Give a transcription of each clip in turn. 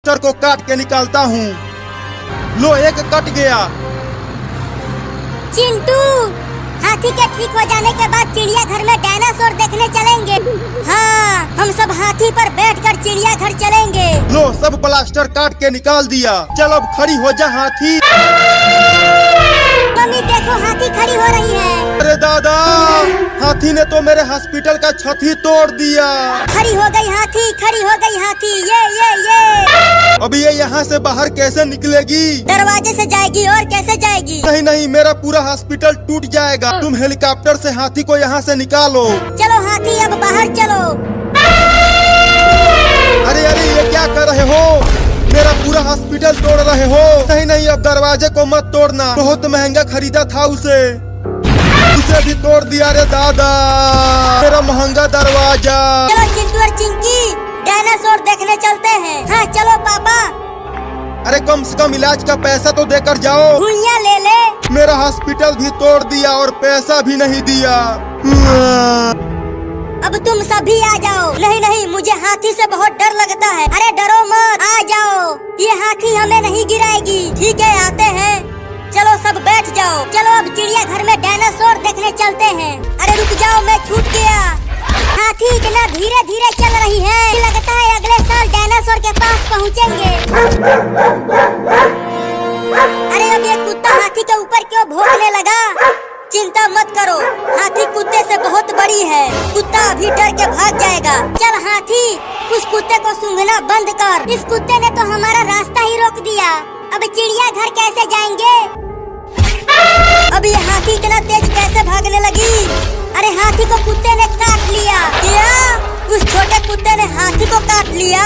Sir को काट के निकालता हूँ। लो एक कट गया। चिंटू, हाथी के ठीक हो जाने के बाद चिड़ियाघर में डायनासोर देखने चलेंगे। हाँ, हम सब हाथी पर बैठकर चिड़ियाघर चलेंगे। लो सब प्लास्टर काट के निकाल दिया। चल अब खड़ी हो जा हाथी। मम्मी देखो, हाथी खड़ी हो रही है। अरे दादा, हाथी ने तो मेरे हॉस्पिटल का छत ही तोड़ दिया। खड़ी हो गई हाथी, खड़ी हो गई हाथी। ये अब ये यहाँ से बाहर कैसे निकलेगी? दरवाजे से जाएगी। और कैसे जाएगी? नहीं नहीं, मेरा पूरा हॉस्पिटल टूट जाएगा। तुम हेलीकॉप्टर से हाथी को यहाँ से निकालो। चलो हाथी, अब बाहर चलो। अरे अरे, ये क्या कर रहे हो? मेरा पूरा हॉस्पिटल तोड़ रहे हो। नहीं नहीं, अब दरवाजे को मत तोड़ना। बहुत महंगा खरीदा था उसे भी तोड़ दिया। रे दादा, मेरा महंगा दरवाजा। चलो चिंटू और चिंकी, डायनासोर देखने चलते हैं। हाँ चलो पापा। अरे कम से कम इलाज का पैसा तो देकर जाओ। भुइयां ले ले। मेरा हॉस्पिटल भी तोड़ दिया और पैसा भी नहीं दिया। अब तुम सभी आ जाओ। नहीं नहीं, मुझे हाथी से बहुत डर लगता है। अरे डरो मत, आ जाओ। ये हाथी हमें नहीं गिराएगी। ठीक है, आते हैं। चलो सब बैठ जाओ। चलो अब चिड़ियाघर में डायनासोर देखने चलते हैं। अरे रुक जाओ, मैं छूट गया। हाथी इतना धीरे धीरे चल रही है, लगता है अगले साल डायनासोर के पास पहुँचेंगे। अरे अब ये कुत्ता हाथी के ऊपर क्यों भौंकने लगा? चिंता मत करो, हाथी कुत्ते से बहुत बड़ी है। कुत्ता अभी डर के भाग जाएगा। चल हाथी, उस कुत्ते को सूंघना बंद कर। इस कुत्ते ने तो हमारा रास्ता ही रोक दिया। अब चिड़ियाघर कैसे जाएंगे? अब ये हाथी इतना तेज कैसे भागने लगी? अरे हाथी को कुत्ते ने काट लिया। क्या? उस छोटे कुत्ते ने हाथी को काट लिया।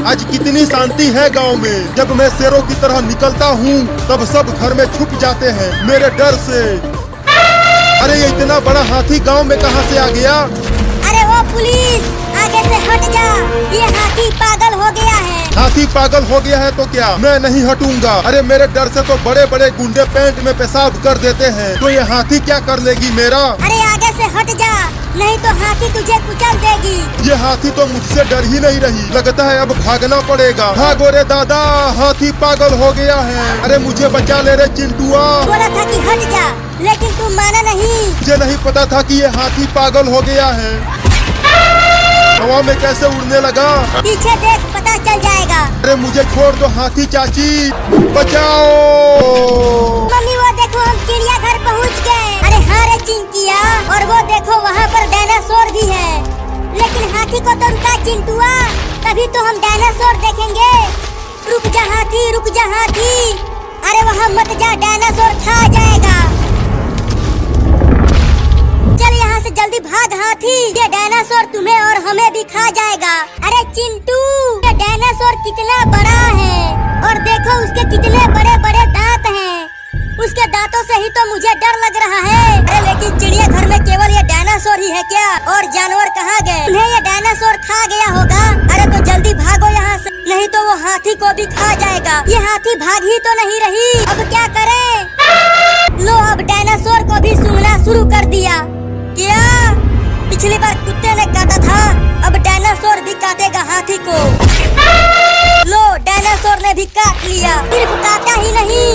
आज कितनी शांति है गांव में। जब मैं शेरों की तरह निकलता हूँ तब सब घर में छुप जाते हैं मेरे डर से। अरे ये इतना बड़ा हाथी गांव में कहाँ से आ गया? अरे वो पुलिस, आगे से हट जा। ये हाथी पागल हो गया है। हाथी पागल हो गया है तो क्या? मैं नहीं हटूंगा। अरे मेरे डर से तो बड़े बड़े गुंडे पैंट में पेशाब कर देते हैं, तो ये हाथी क्या कर लेगी मेरा? अरे आगे से हट जा, नहीं तो हाथी तुझे कुचल देगी। ये हाथी तो मुझसे डर ही नहीं रही। लगता है अब भागना पड़ेगा। भागो रे दादा, हाथी पागल हो गया है। अरे मुझे बचा ले रे चिंटुआ। बोला था कि हट जा, लेकिन तू माना नहीं। मुझे नहीं पता था कि ये हाथी पागल हो गया है। हवा में कैसे उड़ने लगा? पीछे देख, पता चल जाएगा। अरे मुझे छोड़ दो हाथी चाची, बचाओ। मम्मी वो देखो, हम चिड़ियाघर पहुंच गए। अरे हाँ रे चिंकिया, और वो देखो वहाँ पर डायनासोर भी है। लेकिन हाथी को तो रुका चिंटुआ, तभी तो हम डायनासोर देखेंगे। रुक जा हाथी, रुक जा हाथी। अरे वहाँ मत जा, डायनासोर खा जाएगा। चल यहाँ से जल्दी भाग हाथी, ये डायनासोर तुम्हें और हमें भी खा जाएगा। अरे चिंटू, ये डायनासोर कितना बड़ा है, और देखो उसके कितने बड़े बड़े दांत हैं। उसके दांतों से ही तो मुझे डर लग रहा है। अरे लेकिन चिड़ियाघर में केवल ये डायनासोर ही है क्या? और जानवर कहाँ गए? उन्हें ये डायनासोर खा गया होगा। अरे तो जल्दी भागो यहाँ से, नहीं तो वो हाथी को भी खा जाएगा। ये हाथी भाग ही तो नहीं रही। अब क्या करें? लो अब डायनासोर को भी सूंघना शुरू कर दिया। क्या? पिछली बार कुत्ते ने काटा था, अब डायनासोर भी काटेगा हाथी को। लो डायनासोर ने भी काट लिया। सिर्फ काटा ही नहीं,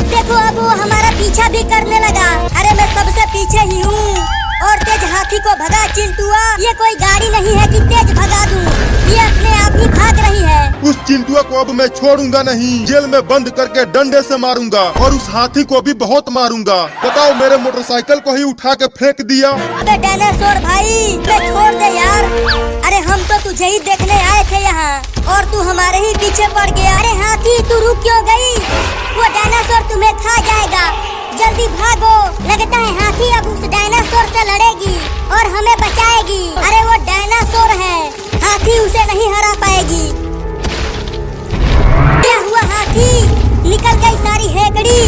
देखो अब वो हमारा पीछा भी करने लगा। अरे मैं सबसे पीछे ही हूँ, और तेज हाथी को भगा चिंटुआ। ये कोई गाड़ी नहीं है कि तेज भगा दूँ, ये अपने आप ही भाग रही है। उस चिंटुआ को अब मैं छोड़ूंगा नहीं। जेल में बंद करके डंडे से मारूंगा, और उस हाथी को भी बहुत मारूंगा। बताओ, मेरे मोटरसाइकिल को ही उठा के फेंक दिया। अबे डायनासोर भाई, मैं छोड़ दे यार। अरे हम तो तुझे ही देखने आए थे यहाँ, और तू हमारे ही पीछे पड़ गया। अरे हाथी, तू रुक क्यों गई? वो डायनासोर तुम्हें खा जाएगा, जल्दी भागो। लगता है हाथी अब उस डायनासोर से लड़ेगी और हमें बचाएगी। अरे वो डायनासोर है, हाथी उसे नहीं हरा पाएगी। क्या हुआ हाथी? निकल गई सारी हेकड़ी।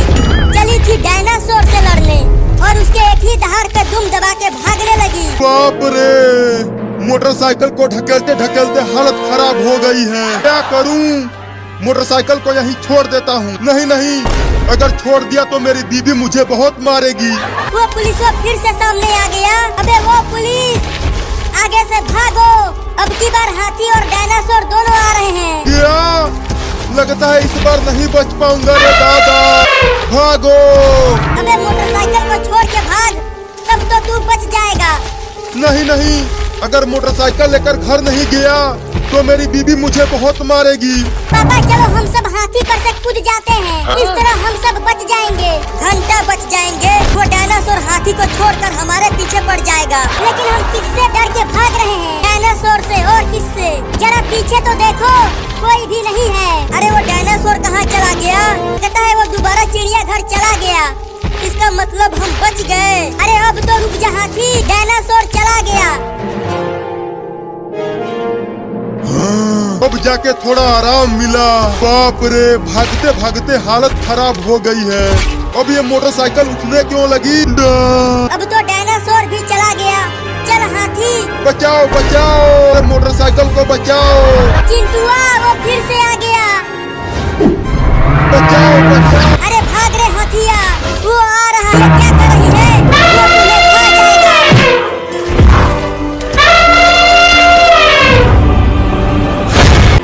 चली थी डायनासोर से लड़ने, और उसके एक ही दहाड़ पे दुम दबा के भागने लगी। बाप रे, मोटरसाइकिल को ढकेलते ढकेलते हालत खराब हो गई है। क्या करूं? मोटरसाइकिल को यहीं छोड़ देता हूँ। नहीं नहीं, अगर छोड़ दिया तो मेरी बीबी मुझे बहुत मारेगी। वो पुलिस फिर से सामने आ गया। अबे वो पुलिस, आगे से भागो। अब की बार लगता है इस बार नहीं बच पाऊंगा रे दादा। भागो। अबे मोटरसाइकिल को छोड़ के भाग, तब तो तू बच जाएगा। नहीं नहीं, अगर मोटरसाइकिल लेकर घर नहीं गया तो मेरी बीबी मुझे बहुत मारेगी। पापा चलो हम सब हाथी पर से कूद जाते हैं, इस तरह हम सब बच जाएंगे। घंटा बच जाएंगे, वो डायनासोर हाथी को छोड़कर हमारे पीछे पड़ जाएगा। लेकिन हम किससे डर के भाग रहे हैं? डायनासोर से और किससे? जरा पीछे तो देखो, कोई भी नहीं है। अरे वो डायनासोर कहाँ चला गया? कहता है वो दोबारा चिड़िया घर चला गया। इसका मतलब हम बच गए। अरे अब तो रुक जा हाथी, डायनासोर चला गया। अब जाके थोड़ा आराम मिला। बाप रे, भागते भागते हालत खराब हो गई है। अब ये मोटरसाइकिल उठने क्यों लगी? अब तो डायनासोर भी चला गया। चल हाथी, बचाओ बचाओ, मोटरसाइकिल को बचाओ। चिंटुआ वो फिर से आ गया। बचाओ बचाओ। अरे भाग रे हाथिया, वो आ रहा है। क्या कर रही है? वो तुम्हें खा जाएगा।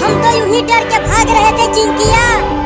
हम तो यूं ही डर के भाग रहे थे चिंकिया।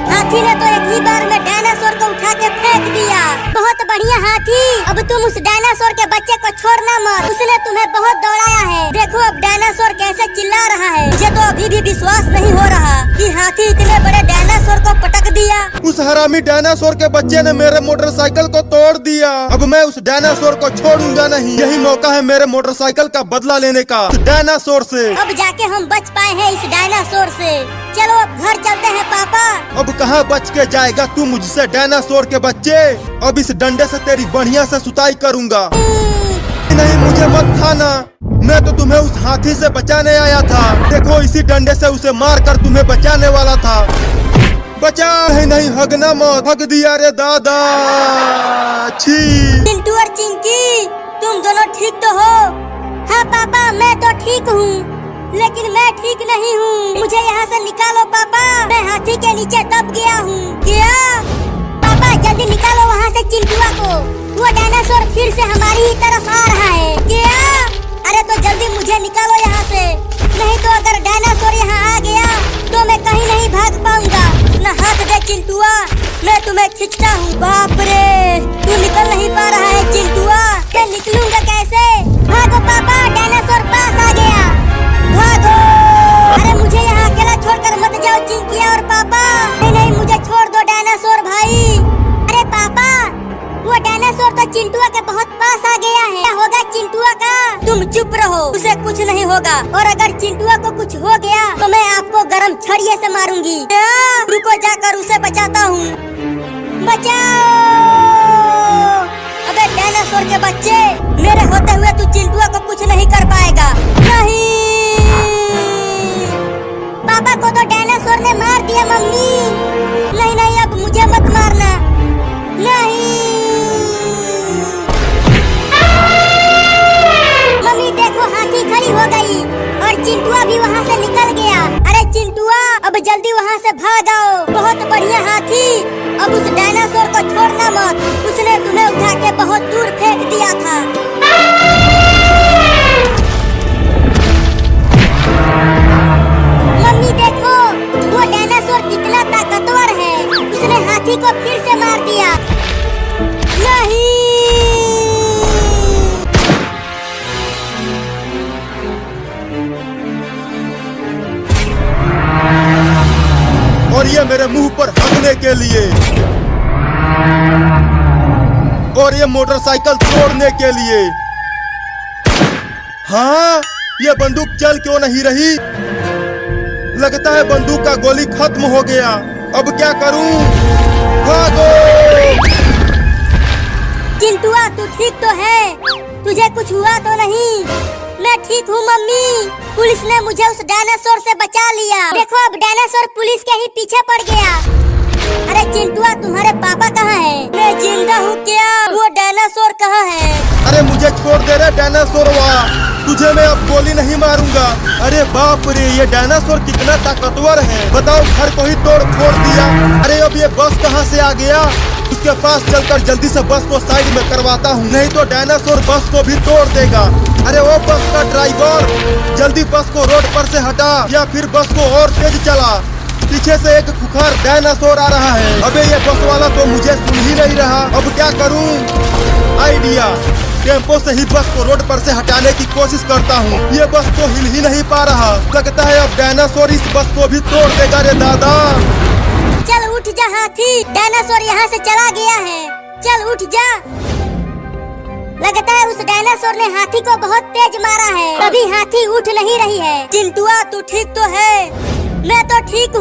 हाथी ने तो एक ही बार में डायनासोर को उठा के फेंक दिया। बहुत बढ़िया हाथी, अब तुम उस डायनासोर के बच्चे को छोड़ना मत। उसने तुम्हें बहुत दौड़ाया है। देखो अब डायनासोर कैसे चिल्ला रहा है। मुझे तो अभी भी विश्वास नहीं हो रहा कि हाथी इतने बड़े डायनासोर को पटक दिया। उस हरामी डायनासोर के बच्चे ने मेरे मोटरसाइकिल को तोड़ दिया। अब मैं उस डायनासोर को छोड़ूंगा नहीं। यही मौका है मेरे मोटरसाइकिल का बदला लेने का उस डायनासोर से। अब जाके हम बच पाए हैं इस डायनासोर से। चलो अब घर चलते हैं पापा। अब कहाँ बच के जाएगा तू मुझसे डायनासोर के बच्चे। अब इस डंडे से तेरी बढ़िया से सुताई करूंगा। नहीं मुझे मत खाना, मैं तो तुम्हें उस हाथी से बचाने आया था। देखो इसी डंडे से उसे मार कर तुम्हें बचाने वाला था। बचा। नहीं हगना मत, हग दिया रे दादा। छी। चिंटू और चिंकी, तुम दोनों ठीक तो हो? हाँ पापा मैं तो ठीक हूँ, लेकिन मैं ठीक नहीं हूँ। मुझे यहाँ से निकालो पापा, मैं हाथी के नीचे दब गया हूँ। क्या? पापा जल्दी निकालो वहाँ से चिंटुआ को। वो डायनासोर फिर से हमारी ही तरफ आ रहा है। क्या? अरे तो जल्दी मुझे निकालो यहाँ से, नहीं तो अगर डायनासोर यहाँ आ गया तो मैं कहीं नहीं भाग पाऊंगा। अपना हाथ दे चिंटुआ, मैं तुम्हें खींचता हूँ। बाप रे, तू निकल नहीं पा रहा है चिंटुआ। मैं निकलूंगा कैसे? भागो पापा, डायनासोर पास आ गया। भागो। अरे मुझे यहाँ अकेला छोड़कर मत जाओ चिंकिया और पापा। नहीं नहीं मुझे छोड़ दो डायनासोर भाई। अरे पापा, वो डायनासोर तो चिंटुआ के बहुत पास आ गया है। क्या होगा चिंटुआ का? तुम चुप रहो, उसे कुछ नहीं होगा। और अगर चिंटुआ को कुछ हो गया तो मैं आपको गरम छड़िए से मारूंगी। रुको जाकर उसे बचाता हूँ। बचाओ। अबे डायनासोर के बच्चे, मेरे होते हुए तू चिंटुआ को कुछ नहीं कर पाएगा। नहीं, पापा को तो डायनासोर ने मार दिया मम्मी। नहीं नहीं अब मुझे मत मारना। नहीं मम्मी देखो हाथी खड़ी हो गई और चिंटुआ भी वहाँ से निकल गया। अरे चिंटुआ अब जल्दी वहाँ से भाग आओ। बहुत बढ़िया हाथी, अब उस डायनासोर को छोड़ना मत। उसने तुम्हें उठा के बहुत दूर फेंक दिया था। मम्मी देखो वो डायनासोर कितना ताकतवर है। उसने हाथी को फिर से मार दिया। नहीं। और ये मेरे मुंह पर हंसने के लिए, और ये मोटरसाइकिल तोड़ने के लिए। हाँ, ये बंदूक चल क्यों नहीं रही? लगता है बंदूक का गोली खत्म हो गया। अब क्या करूं? भागो। चिंटुआ तू ठीक तो है? तुझे कुछ हुआ तो नहीं? मैं ठीक हूँ मम्मी। पुलिस ने मुझे उस डायनासोर से बचा लिया। देखो अब डायनासोर पुलिस के ही पीछे पड़ गया। अरे चिंटुआ तुम्हारे पापा कहाँ हैं? मैं जिंदा हूँ क्या? वो डायनासोर कहाँ है? अरे मुझे छोड़ दे रे डायनासोर वाला, तुझे मैं अब गोली नहीं मारूंगा। अरे बाप रे, ये डायनासोर कितना ताकतवर है। बताओ, घर को ही तोड़ फोड़ दिया। अरे अब ये बस कहाँ से आ गया? उसके पास चलकर जल्दी से बस को साइड में करवाता हूँ, नहीं तो डायनासोर बस को भी तोड़ देगा। अरे वो बस का ड्राइवर, जल्दी बस को रोड पर से हटा या फिर बस को और तेज चला। पीछे से एक खुखार डायनासोर आ रहा है। अबे ये बस वाला तो मुझे सुन ही नहीं रहा, अब क्या करूं? आइडिया, टेम्पो से ही बस को रोड पर से हटाने की कोशिश करता हूँ। ये बस तो हिल ही नहीं पा रहा, लगता है अब डायनासोर इस बस को भी तोड़ देगा रे दादा। चल उठ जा हाथी, डायनासोर यहाँ से चला गया है, चल उठ जा। लगता है उस डायनासोर ने हाथी को बहुत तेज मारा है, तभी हाथी उठ नहीं रही है। चिंटुआ तू ठीक तो है? मैं तो ठीक हूँ।